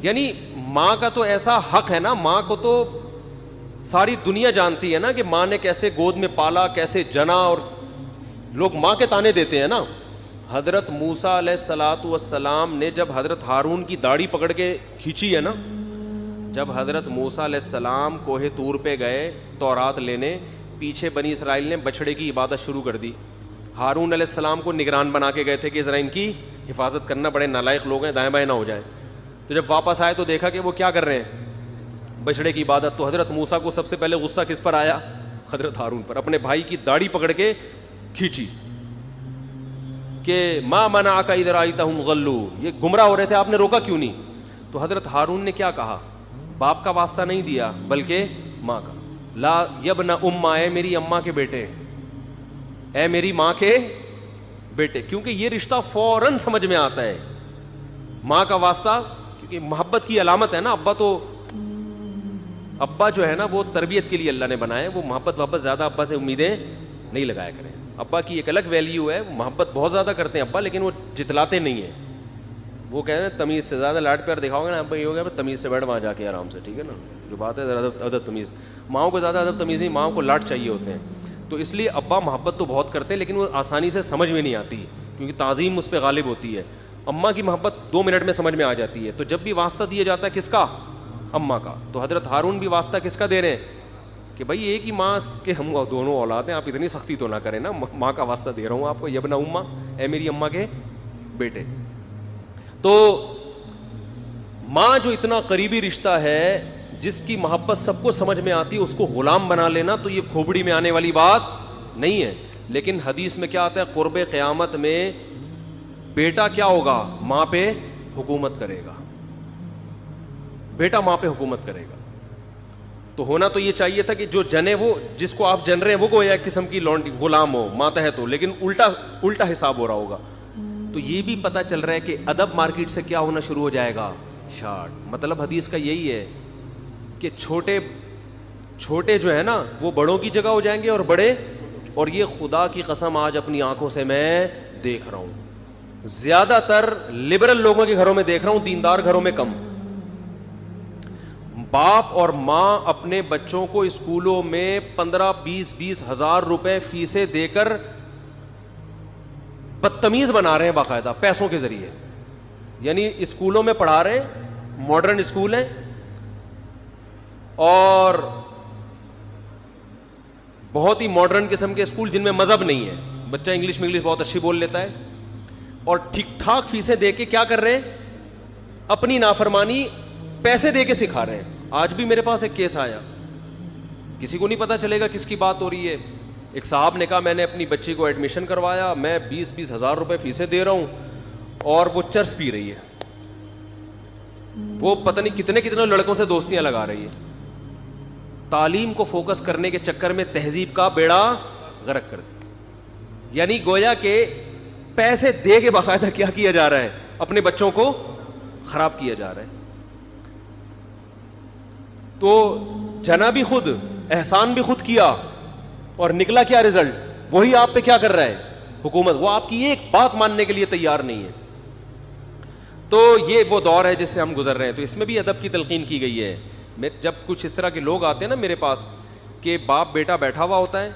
یعنی ماں کا تو ایسا حق ہے نا, ماں کو تو ساری دنیا جانتی ہے نا کہ ماں نے کیسے گود میں پالا, کیسے جنا, اور لوگ ماں کے تانے دیتے ہیں نا. حضرت موسیٰ علیہ الصلاۃ والسلام نے جب حضرت ہارون کی داڑھی پکڑ کے کھینچی ہے نا, جب حضرت موسیٰ علیہ السلام کوہ طور پہ گئے تورات لینے, پیچھے بنی اسرائیل نے بچھڑے کی عبادت شروع کر دی. ہارون علیہ السلام کو نگران بنا کے گئے تھے کہ ذرا ان کی حفاظت کرنا, بڑے نالائق لوگ ہیں, دائیں بائیں نہ ہو جائیں. تو جب واپس آئے تو دیکھا کہ وہ کیا کر رہے ہیں, بچھڑے کی عبادت. تو حضرت موسیٰ کو سب سے پہلے غصہ کس پر آیا؟ حضرت ہارون پر. اپنے بھائی کی داڑھی پکڑ کے کھینچی کہ ما منعک اذ رأیتہم ضلوا, یہ گمراہ ہو رہے تھے, آپ نے روکا کیوں نہیں؟ تو حضرت ہارون نے کیا کہا؟ باپ کا واسطہ نہیں دیا بلکہ ماں کا. لا یبن اماں, اے میری اماں کے بیٹے, اے میری ماں کے بیٹے, کیونکہ یہ رشتہ فوراً سمجھ میں آتا ہے. ماں کا واسطہ, کیونکہ محبت کی علامت ہے نا. ابا جو ہے نا وہ تربیت کے لیے اللہ نے بنایا, وہ محبت زیادہ ابا سے امیدیں نہیں لگایا کریں. ابا کی ایک الگ ویلیو ہے, محبت بہت زیادہ کرتے ہیں ابا, لیکن وہ جتلاتے نہیں ہیں. وہ کہہ رہے ہیں تمیز سے, زیادہ لاڈ پیار دکھاؤ گے نا ابا, یہ ہو گیا تمیز سے بیٹھ وہاں جا کے آرام سے, ٹھیک ہے نا, جو بات ہے ادب تمیز. ماؤں کو زیادہ ادب تمیز نہیں, ماؤں کو لاڈ چاہیے ہوتے ہیں. تو اس لیے ابا محبت تو بہت کرتے ہیں, لیکن وہ آسانی سے سمجھ میں نہیں آتی, کیونکہ تعظیم اس پہ غالب ہوتی ہے. اماں کی محبت 2 منٹ میں سمجھ میں آ جاتی ہے. تو جب بھی واسطہ دیا جاتا ہے کس کا؟ اماں کا. تو حضرت ہارون بھی واسطہ کس کا دے رہے ہیں کہ بھائی ایک ہی ماں کے ہم دونوں اولاد ہیں, آپ اتنی سختی تو نہ کریں نا, ماں کا واسطہ دے رہا ہوں آپ کو, یبن اماں, اے میری اماں کے بیٹے. تو ماں جو اتنا قریبی رشتہ ہے, جس کی محبت سب کو سمجھ میں آتی ہے, اس کو غلام بنا لینا تو یہ کھوپڑی میں آنے والی بات نہیں ہے. لیکن حدیث میں کیا آتا ہے, قرب قیامت میں بیٹا کیا ہوگا, ماں پہ حکومت کرے گا, بیٹا ماں پہ حکومت کرے گا. تو ہونا تو یہ چاہیے تھا کہ جو جنے, وہ جس کو آپ جن رہے ہیں وہ گویا ایک قسم کی لونڈی غلام ہو, ماتحت ہو, لیکن الٹا حساب ہو رہا ہوگا. تو یہ بھی پتہ چل رہا ہے کہ ادب مارکیٹ سے کیا ہونا شروع ہو جائے گا, شارٹ. مطلب حدیث کا یہی ہے کہ چھوٹے جو ہے نا وہ بڑوں کی جگہ ہو جائیں گے, اور بڑے, اور یہ خدا کی قسم آج اپنی آنکھوں سے میں دیکھ رہا ہوں, زیادہ تر لبرل لوگوں کے گھروں میں دیکھ رہا ہوں, دیندار گھروں میں کم. باپ اور ماں اپنے بچوں کو اسکولوں میں 15-20 ہزار روپے فیسیں دے کر بدتمیز بنا رہے ہیں باقاعدہ پیسوں کے ذریعے. یعنی اسکولوں میں پڑھا رہے ہیں, ماڈرن اسکول ہیں, اور بہت ہی ماڈرن قسم کے اسکول جن میں مذہب نہیں ہے, بچہ انگلش بہت اچھی بول لیتا ہے, اور ٹھیک ٹھاک فیسیں دے کے کیا کر رہے ہیں, اپنی نافرمانی پیسے دے کے سکھا رہے ہیں. آج بھی میرے پاس ایک کیس آیا, کسی کو نہیں پتا چلے گا کس کی بات ہو رہی ہے. ایک صاحب نے کہا میں نے اپنی بچی کو ایڈمیشن کروایا, میں 20 ہزار روپے فیسیں دے رہا ہوں, اور وہ چرس پی رہی ہے, وہ پتہ نہیں کتنے لڑکوں سے دوستیاں لگا رہی ہے. تعلیم کو فوکس کرنے کے چکر میں تہذیب کا بیڑا غرق کر دیا. یعنی گویا کہ پیسے دے کے باقاعدہ کیا کیا جا رہا ہے, اپنے بچوں کو خراب کیا جا رہا ہے. تو جنا بھی خود, احسان بھی خود کیا, اور نکلا کیا رزلٹ, وہی آپ پہ کیا کر رہا ہے حکومت, وہ آپ کی ایک بات ماننے کے لیے تیار نہیں ہے. تو یہ وہ دور ہے جس سے ہم گزر رہے ہیں. تو اس میں بھی ادب کی تلقین کی گئی ہے. جب کچھ اس طرح کے لوگ آتے ہیں نا میرے پاس, کہ باپ بیٹا بیٹھا ہوا ہوتا ہے,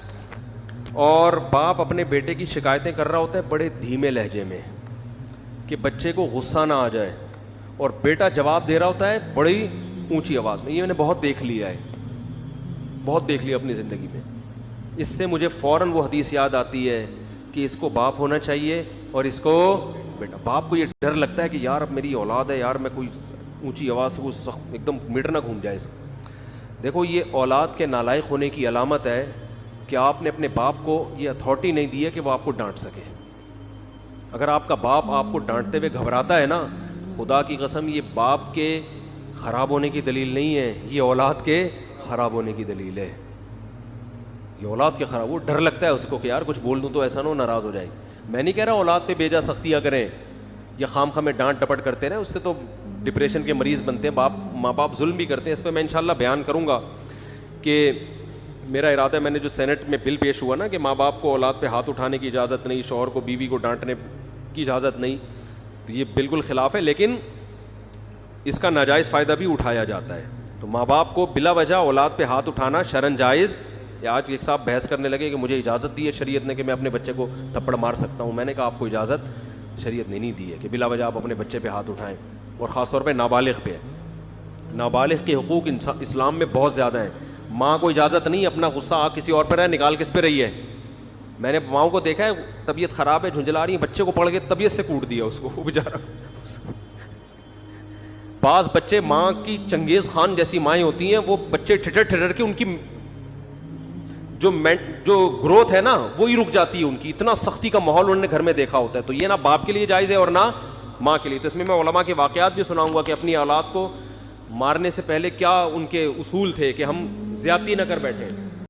اور باپ اپنے بیٹے کی شکایتیں کر رہا ہوتا ہے بڑے دھیمے لہجے میں کہ بچے کو غصہ نہ آ جائے, اور بیٹا جواب دے رہا ہوتا ہے بڑی اونچی آواز میں. یہ میں نے بہت دیکھ لیا ہے, بہت دیکھ لیا اپنی زندگی میں. اس سے مجھے فوراً وہ حدیث یاد آتی ہے کہ اس کو باپ ہونا چاہیے اور اس کو بیٹا. باپ کو یہ ڈر لگتا ہے کہ یار اب میری اولاد ہے, یار میں کوئی اونچی آواز سے وہ ایک دم میٹر نہ گھوم جائے. دیکھو یہ اولاد کے نالائق ہونے کی علامت ہے کہ آپ نے اپنے باپ کو یہ اتھارٹی نہیں دی ہے کہ وہ آپ کو ڈانٹ سکے. اگر آپ کا باپ آپ کو ڈانٹتے ہوئے گھبراتا ہے نا, خدا کی قسم یہ باپ کے خراب ہونے کی دلیل نہیں ہے, یہ اولاد کے خراب ہونے کی دلیل ہے. یہ اولاد کے خراب, وہ ڈر لگتا ہے اس کو کہ یار کچھ بول دوں تو ایسا نہ ہو ناراض ہو جائے. میں نہیں کہہ رہا اولاد پہ بیجا سختیاں کریں یا خام خواہ میں ڈانٹ ڈپٹ کرتے رہیں, اس سے تو ڈپریشن کے مریض بنتے ہیں. ماں باپ ظلم بھی کرتے ہیں. اس پہ میں انشاءاللہ بیان کروں گا کہ میرا ارادہ ہے, میں نے جو سینٹ میں بل پیش ہوا نا کہ ماں باپ کو اولاد پہ ہاتھ اٹھانے کی اجازت نہیں, شوہر کو بیوی کو ڈانٹنے کی اجازت نہیں, تو یہ بالکل خلاف ہے. لیکن اس کا ناجائز فائدہ بھی اٹھایا جاتا ہے. تو ماں باپ کو بلا وجہ اولاد پہ ہاتھ اٹھانا شرعن جائز. یا آج ایک صاحب بحث کرنے لگے کہ مجھے اجازت دی ہے شریعت نے کہ میں اپنے بچے کو تھپڑ مار سکتا ہوں. میں نے کہا آپ کو اجازت شریعت نے نہیں دی ہے کہ بلا وجہ آپ اپنے بچے پہ ہاتھ اٹھائیں, اور خاص طور پہ نابالغ پہ. نابالغ کے حقوق اسلام میں بہت زیادہ ہیں. ماں کو اجازت نہیں اپنا غصہ آ کسی اور پہ رہے نکال کس پہ رہی ہے. میں نے ماؤں کو دیکھا ہے طبیعت خراب ہے جھنجلا رہی ہے, بچے کو پکڑ کے طبیعت سے کوٹ دیا اس کو, وہ بیچارہ. بعض بچے ماں کی چنگیز خان جیسی مائیں ہوتی ہیں, وہ بچے ٹھٹر ٹھٹر کے ان کی جو گروتھ ہے نا وہی رک جاتی ہے ان کی. اتنا سختی کا ماحول انہوں نے گھر میں دیکھا ہوتا ہے. تو یہ نہ باپ کے لیے جائز ہے اور نہ ماں کے لیے. تو اس میں علماء کے واقعات بھی سناؤں گا کہ اپنی اولاد کو مارنے سے پہلے کیا ان کے اصول تھے کہ ہم زیادتی نہ کر بیٹھیں.